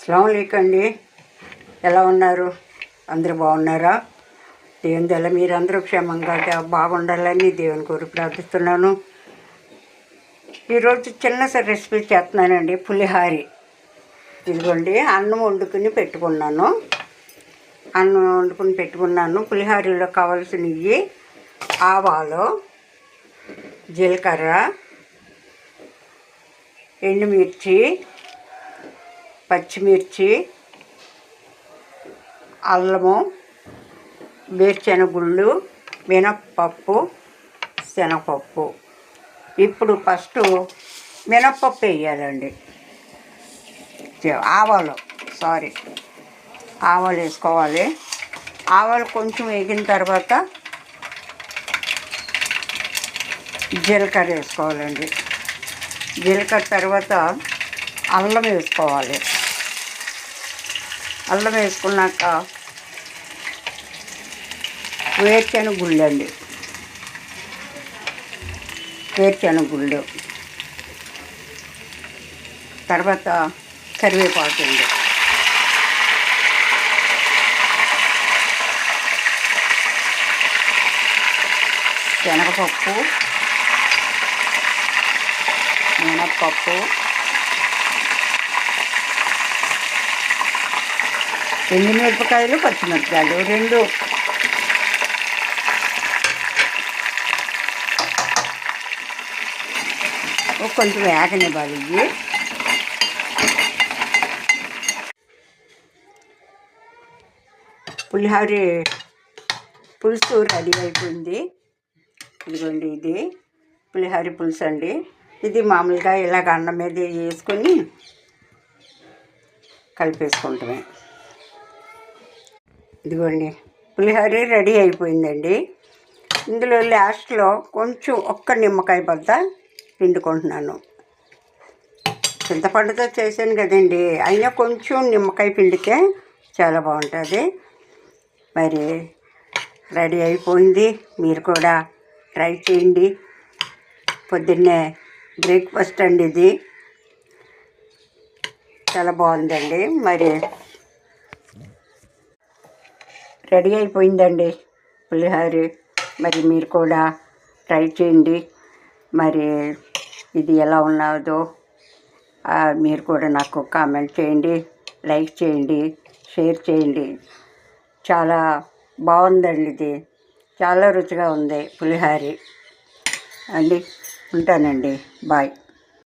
అస్సలాముఅలైకుం అండి. ఎలా ఉన్నారు? అందరూ బాగున్నారా? దేవుని దయ మీరందరూ క్షేమంగా బాగుండాలని దేవుని కోరి ప్రార్థిస్తున్నాను. ఈరోజు చిన్న రెసిపీ చేస్తున్నానండి, పులిహారి. ఇదిగోండి, అన్నం వండుకుని పెట్టుకున్నాను. పులిహారీలో కావాల్సినవి ఆవాలు, జీలకర్ర, ఎండుమిర్చి, పచ్చిమిర్చి, అల్లము, వేరుశనగుళ్ళు, మినప్పప్పు, శనగపప్పు. ఇప్పుడు ఫస్ట్ మినప్పప్పు వేయాలండి. ఆవాలు వేసుకోవాలి. ఆవాలు కొంచెం వేగిన తర్వాత జీలకర్ర వేసుకోవాలండి. జీలకర్ర తర్వాత అల్లం వేసుకోవాలి. అల్లం వేసుకున్నాక వేరుశనగుళ్ళు తర్వాత కరివేపాకు అండి. శనగపప్పు, మినప్పప్పు, ఎండుమిరపకాయలు, పచ్చిమిరపకాయలు రెండు. కొంచెం వేగనివ్వాలి. ఇవి పులిహారి పులుసు రెడీ అయిపోయింది. ఇదిగోండి, ఇది పులిహారి పులుసు అండి. ఇది మామూలుగా ఇలాగ అన్నం మీద వేసుకొని కలిపేసుకుంటామే. ఇదిగోండి, పులిహోర రెడీ అయిపోయిందండి. ఇందులో లాస్ట్లో కొంచెం ఒక్క నిమ్మకాయ బద్ద పిండుకుంటున్నాను. చింతపండుతో చేశాను కదండి, అయినా కొంచెం నిమ్మకాయ పిండితే చాలా బాగుంటుంది. మరి రెడీ అయిపోయింది. మీరు కూడా ట్రై చేయండి. పొద్దున్నే బ్రేక్ఫాస్ట్ అండి. ఇది చాలా బాగుందండి. మరి రెడీ అయిపోయిందండి పులిహోర. మరి మీరు కూడా ట్రై చేయండి. మరి ఇది ఎలా ఉన్నదో మీరు కూడా నాకు కామెంట్ చేయండి, లైక్ చేయండి, షేర్ చేయండి. చాలా బాగుందండి. ఇది చాలా రుచిగా ఉంది పులిహోర అండి. ఉంటానండి. బాయ్.